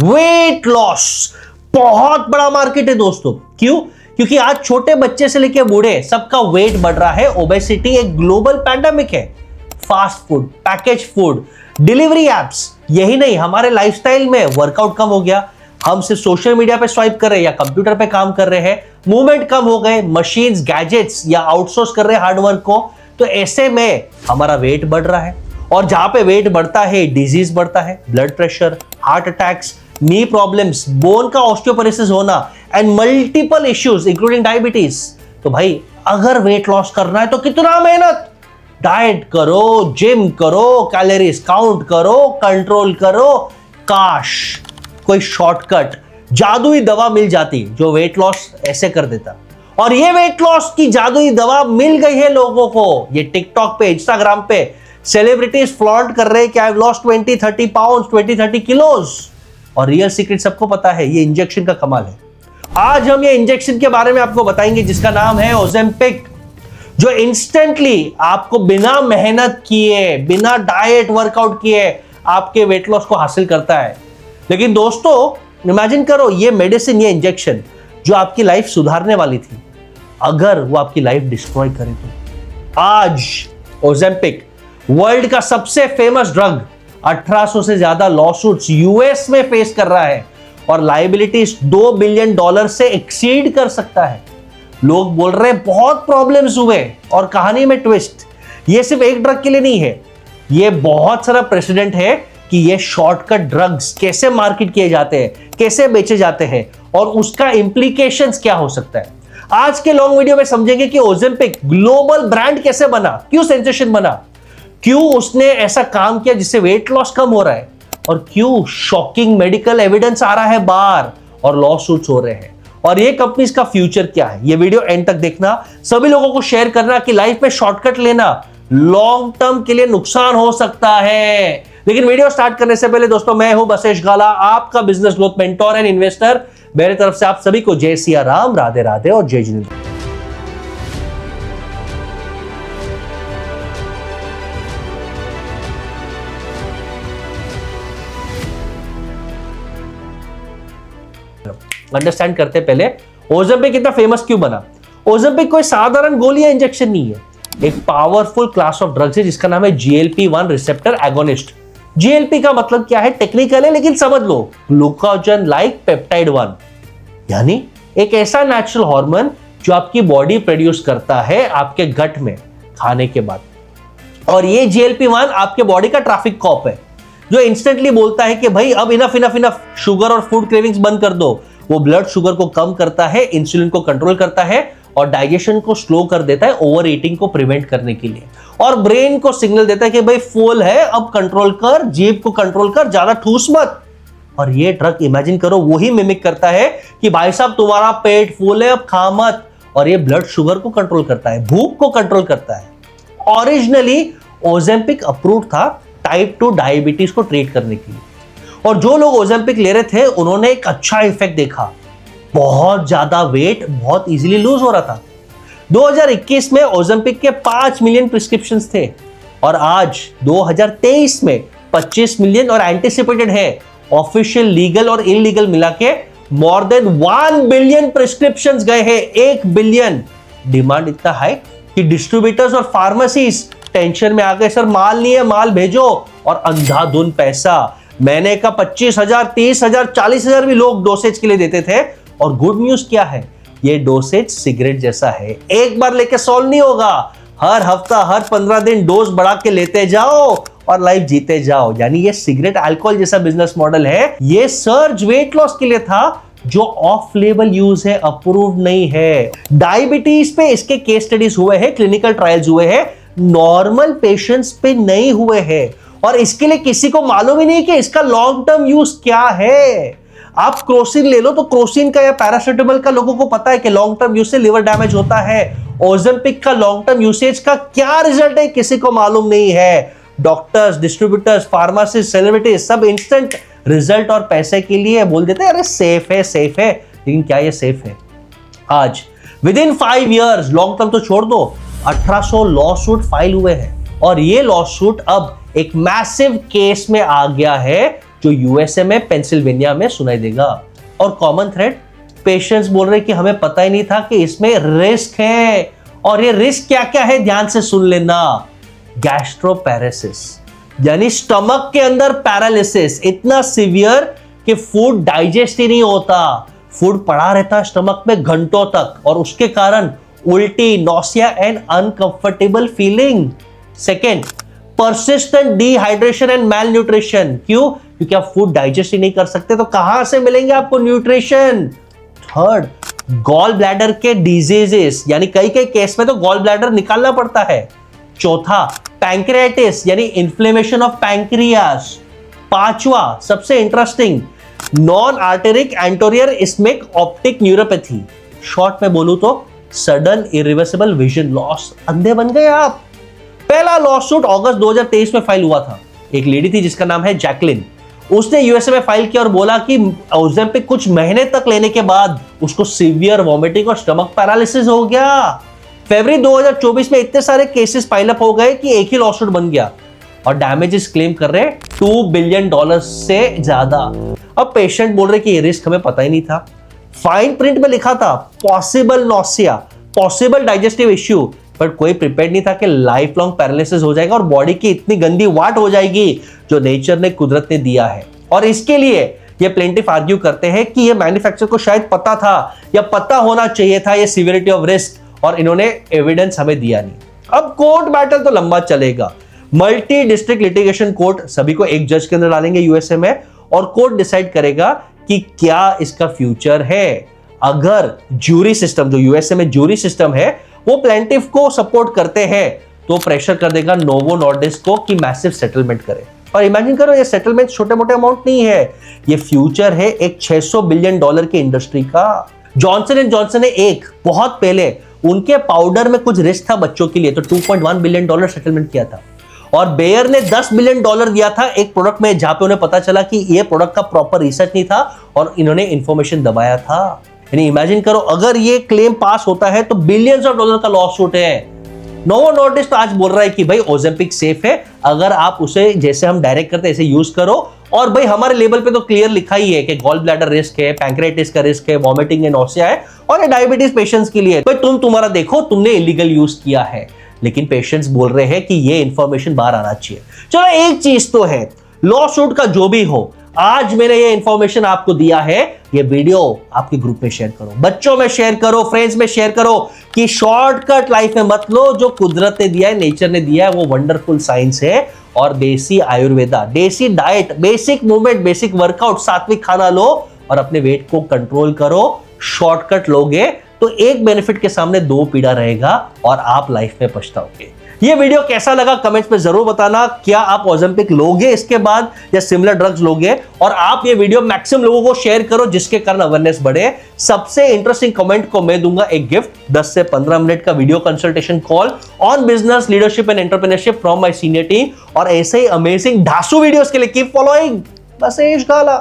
Weight loss बहुत बड़ा market है दोस्तों। क्यों? क्योंकि आज छोटे बच्चे से लेकर बूढ़े सबका वेट बढ़ रहा है। ओबेसिटी एक ग्लोबल पैंडेमिक है। Fast food, package food, delivery apps, यही नहीं हमारे लाइफस्टाइल में वर्कआउट कम हो गया। हम सिर्फ सोशल मीडिया पे स्वाइप कर रहे हैं या कंप्यूटर पे काम कर रहे हैं, मूवमेंट कम हो गए, मशीन्स, गैजेट्स या आउटसोर्स कर रहे हैं हार्डवर्क को। तो ऐसे में हमारा वेट बढ़ रहा है और जहां पे वेट बढ़ता है डिजीज बढ़ता है, ब्लड प्रेशर, हार्ट अटैक्स, नी प्रॉब्लम्स, बोन का ऑस्टियोपोरोसिस होना and multiple issues including diabetes. तो भाई अगर वेट लॉस करना है तो कितना मेहनत, डाइट करो, जिम करो, कैलोरीज काउंट करो, कंट्रोल करो। काश कोई शॉर्टकट जादुई दवा मिल जाती जो वेट लॉस ऐसे कर देता। और ये वेट लॉस की जादुई दवा मिल गई है लोगों को। ये टिकटॉक पे, इंस्टाग्राम पे सेलिब्रिटीज फ्लॉन्ट कर रहे हैं कि I have lost 20-30 pounds, 20-30 kilos. और रियल सीक्रेट सबको पता है, ये इंजेक्शन का कमाल है। आज हम ये इंजेक्शन के बारे में आपको बताएंगे जिसका नाम है ओजेम्पिक, जो इंस्टेंटली आपको बिना मेहनत किए, बिना डाइट वर्कआउट किए आपके वेट लॉस को हासिल करता है। लेकिन दोस्तों इमेजिन करो, ये मेडिसिन, ये इंजेक्शन जो आपकी लाइफ सुधारने वाली थी, अगर वो आपकी लाइफ डिस्ट्रॉय करे तो। आज ओजेम्पिक वर्ल्ड का सबसे फेमस ड्रग 1800 से ज्यादा लॉसूट्स यूएस में फेस कर रहा है और लायबिलिटीज $2 बिलियन से एक्सीड कर सकता है। लोग बोल रहे हैं बहुत प्रॉब्लम्स हुए और कहानी में ट्विस्ट, ये सिर्फ एक ड्रग के लिए नहीं है, ये बहुत सारा प्रेसिडेंट है कि ये शॉर्टकट ड्रग्स कैसे मार्केट किए जाते हैं, कैसे बेचे जाते हैं और उसका इंप्लीकेशंस क्या हो सकता है। आज के लॉन्ग वीडियो में समझेंगे कि ओजेम्पिक ग्लोबल ब्रांड कैसे बना, क्यों सेंसेशन बना, क्यों उसने ऐसा काम किया जिससे वेट लॉस कम हो रहा है और क्यों शॉकिंग मेडिकल एविडेंस आ रहा है बाहर और लॉ सूट्स हो रहे हैं और ये कंपनीज का फ्यूचर क्या है। ये वीडियो एंड तक देखना, सभी लोगों को शेयर करना कि लाइफ में शॉर्टकट लेना लॉन्ग टर्म के लिए नुकसान हो सकता है। लेकिन वीडियो स्टार्ट करने से पहले दोस्तों, मैं हूं बसेश गाला, आपका business growth mentor and investor. मेरे तरफ से आप सभी को जय सिया राम, राधे राधे और जय जिनेंद्र। अंडरस्टैंड करते पहले ओजेम्पिक इतना फेमस क्यों बना। ओजेम्पिक कोई साधारण गोली या इंजेक्शन नहीं है, एक पावरफुल क्लास ऑफ ड्रग्स है जिसका नाम है GLP-1 रिसेप्टर एगोनिस्ट। GLP का मतलब क्या है टेक्निकल है, लेकिन समझ लो, ग्लूकोजन लाइक पेप्टाइड 1, यानी एक ऐसा नेचुरल हार्मोन जो आपकी बॉडी प्रोड्यूस करता है आपके गट में खाने के बाद। और ये GLP-1 आपके बॉडी का ट्रैफिक कॉप है जो इंस्टेंटली बोलता है कि भाई अब इनफ शुगर और फूड क्रेविंग्स बंद कर दो। वो ब्लड शुगर को कम करता है, इंसुलिन को कंट्रोल करता है और डाइजेशन को स्लो कर देता है ओवर ईटिंग को प्रिवेंट करने के लिए। और ब्रेन को सिग्नल देता है कि भाई फुल है, अब कंट्रोल कर, जीभ को कंट्रोल कर, ज्यादा ठूस मत। और ये ड्रग इमेजिन करो वही मिमिक करता है कि भाई साहब तुम्हारा पेट फुल है, अब खा मत। और ये ब्लड शुगर को कंट्रोल करता है, भूख को कंट्रोल करता है। ओरिजिनली ओजेम्पिक अप्रूव्ड था टाइप 2 डायबिटीज को ट्रीट करने के लिए। और जो लोग ओजेम्पिक ले रहे थे उन्होंने एक अच्छा इफेक्ट देखा, बहुत ज्यादा वेट बहुत इजीली लूज हो रहा था। 2021 में ओजेम्पिक के 5 मिलियन प्रिस्क्रिप्शंस थे और आज 2023 में 25 मिलियन और एंटिसिपेटेड है ऑफिशियल, लीगल और इलीगल मिला के मोर देन 1 बिलियन प्रिस्क्रिप्शंस गए हैं। 1 बिलियन। डिमांड इतना है कि डिस्ट्रीब्यूटर्स और फार्मेसीज टेंशन में आ गए, सर माल नहीं है, माल भेजो। और अंधाधुन पैसा, मैंने का 25,000, 30,000, 40,000 भी लोग डोसेज के लिए देते थे। और गुड न्यूज क्या है, ये डोसेज सिगरेट जैसा है, एक बार लेके सॉल्व नहीं होगा, हर हफ्ता, हर 15 दिन डोज बढ़ा के लेते जाओ और लाइफ जीते जाओ। यानी ये सिगरेट अल्कोहल जैसा बिजनेस मॉडल है। ये सर्ज वेट लॉस के लिए था जो ऑफ लेबल यूज है, अप्रूव नहीं है। डायबिटीज पे इसके केस स्टडीज हुए हैं, क्लिनिकल ट्रायल्स हुए हैं, नॉर्मल पेशेंट्स पे नहीं हुए हैं। और इसके लिए किसी को मालूम ही नहीं कि इसका लॉन्ग टर्म यूज क्या है। आप क्रोसिन ले लो तो क्रोसिन का या पैरासिटामोल का लोगों को पता है कि लॉन्ग टर्म यूज से लिवर डैमेज होता है। ओजेम्पिक का लॉन्ग टर्म यूसेज का क्या रिजल्ट है किसी को मालूम नहीं है। डॉक्टर्स, डिस्ट्रीब्यूटर्स, फार्मासिस्ट, सेलिब्रिटीज सब इंस्टेंट रिजल्ट और पैसे के लिए बोल देते हैं अरे सेफ है, लेकिन क्या ये सेफ है? आज with in 5 years, long term तो छोड़ दो, 1800 लॉ सूट फाइल हुए हैं और ये लॉ सूट अब एक मैसिव केस में आ गया है जो यूएसए में पेंसिल्वेनिया में सुनाई देगा। और कॉमन थ्रेड, पेशेंट्स बोल रहे कि हमें पता ही नहीं था कि इसमें रिस्क है। और ये रिस्क क्या क्या है ध्यान से सुन लेना। गैस्ट्रोपैरेसिस यानी स्टमक के अंदर पैरालिसिस, इतना सीवियर कि फूड डाइजेस्ट ही नहीं होता, फूड पड़ा रहता स्टमक में घंटों तक और उसके कारण उल्टी, nausea and uncomfortable feeling. Second, persistent dehydration and malnutrition. क्यों? क्योंकि आप फूड डाइजेस्ट ही नहीं कर सकते तो कहां से मिलेंगे आपको न्यूट्रिशन। थर्ड, गॉल ब्लैडर के डिजीजेस, यानी कई कई केस में तो गॉल ब्लैडर निकालना पड़ता है। चौथा, पैंक्रियाटिस यानी इन्फ्लेमेशन ऑफ पैंक्रियास। पांचवा, सबसे interesting, non arteritic anterior ischemic optic neuropathy. Short में बोलूं तो सडन इरिवर्सिबल विजन लॉस, अंधे बन गए आप। पहला लॉसूट अगस्त 2023 में फाइल हुआ था। एक लेडी थी जिसका नाम है जैकलिन, उसने यूएसए में फाइल किया और बोला कि ओज़ेम्पिक कुछ महीने तक लेने के बाद उसको सीवियर वॉमिटिंग और स्टमक पैरालिसिस हो गया। फरवरी 2024 में इतने सारे केसेस पाइल अप हो गए कि एक ही लॉसूट बन गया और डैमेजेस क्लेम कर रहे $2 बिलियन से ज्यादा। अब पेशेंट बोल रहे कि ये रिस्क हमें पता ही नहीं था। फाइन प्रिंट में लिखा था possible nausea, possible digestive issue, but कोई प्रिपेयर नहीं था कि लाइफ लॉन्ग पैरालिसिस हो जाएगा और बॉडी की इतनी गंदी वाट हो जाएगी जो नेचर ने, कुदरत ने दिया है। और इसके लिए ये प्लेंटिफ आर्ग्यू करते हैं कि ये मैन्युफैक्चरर को शायद पता था या पता होना चाहिए था ये सीवियरिटी ऑफ रिस्क, और इन्होंने एविडेंस हमें दिया नहीं। अब कोर्ट बैटल तो लंबा चलेगा। मल्टी डिस्ट्रिक्ट लिटिगेशन कोर्ट, सभी को एक जज के अंदर डालेंगे यूएसए में और कोर्ट डिसाइड करेगा कि क्या इसका फ्यूचर है। अगर ज्यूरी सिस्टम, जो यूएसए में ज्यूरी सिस्टम है, वो प्लेंटिफ को सपोर्ट करते हैं तो प्रेशर कर देगा नोवो नॉर्डिस्क को कि मैसिव सेटलमेंट करे। और इमेजिन करो ये सेटलमेंट छोटे मोटे अमाउंट नहीं है, ये फ्यूचर है एक $600 बिलियन की इंडस्ट्री का। जॉनसन एंड जॉनसन ने एक बहुत पहले उनके पाउडर में कुछ रिस्क था बच्चों के लिए तो $2.1 बिलियन सेटलमेंट किया था। और बेयर ने $10 बिलियन दिया था एक प्रोडक्ट में जहां पे उन्हें पता चला कि ये प्रोडक्ट का प्रॉपर रिसर्च नहीं था और इन्होंने इंफॉर्मेशन दबाया था। यानी इमेजिन करो अगर ये क्लेम पास होता है तो बिलियंस ऑफ डॉलर का लॉस सूट है। नोवो नॉर्डिस्क तो आज बोल रहा है कि भाई ओज़ेम्पिक सेफ है, अगर आप उसे जैसे हम डायरेक्ट करते हैं ऐसे यूज करो। और भाई हमारे लेबल पे तो क्लियर लिखा ही है कि गॉल ब्लैडर रिस्क है, पैंक्रियाटिस का रिस्क है, वॉमिटिंग एंड नॉसिया है और ये डायबिटीज पेशेंट्स के लिए। भाई तुम्हारा देखो, तुमने इलीगल यूज किया है, लेकिन पेशेंट्स बोल रहे हैं कि ये इंफॉर्मेशन बाहर आना चाहिए। चलो एक चीज तो है, लॉ सूट का जो भी हो, आज मैंने ये इंफॉर्मेशन आपको दिया है, ये वीडियो आपके ग्रुप में शेयर करो, बच्चों में शेयर करो, फ्रेंड्स में शेयर करो कि शॉर्टकट लाइफ में मत लो। जो कुदरत ने दिया है, नेचर ने दिया है, वो वंडरफुल साइंस है। और देसी आयुर्वेदा, देसी diet, basic movement, basic workout, सात्विक खाना लो और अपने वेट को कंट्रोल करो। शॉर्टकट लोगे तो एक बेनिफिट के सामने दो पीड़ा रहेगा और आप लाइफ में पछताओगे। ये वीडियो कैसा लगा कमेंट्स में जरूर बताना। क्या आप ओज़ेम्पिक लोगे इसके बाद या सिमिलर ड्रग्स लोगे? और आप ये वीडियो मैक्सिमम लोगों को शेयर करो जिसके कारण अवेयरनेस बढ़े। सबसे इंटरेस्टिंग कमेंट को मैं दूंगा एक गिफ्ट, 10 से 15 मिनट का video consultation call on business, leadership and entrepreneurship from my senior team. और ऐसे ही अमेजिंग धांसू वीडियोस के लिए कीप फॉलोइंग बसेश गाला।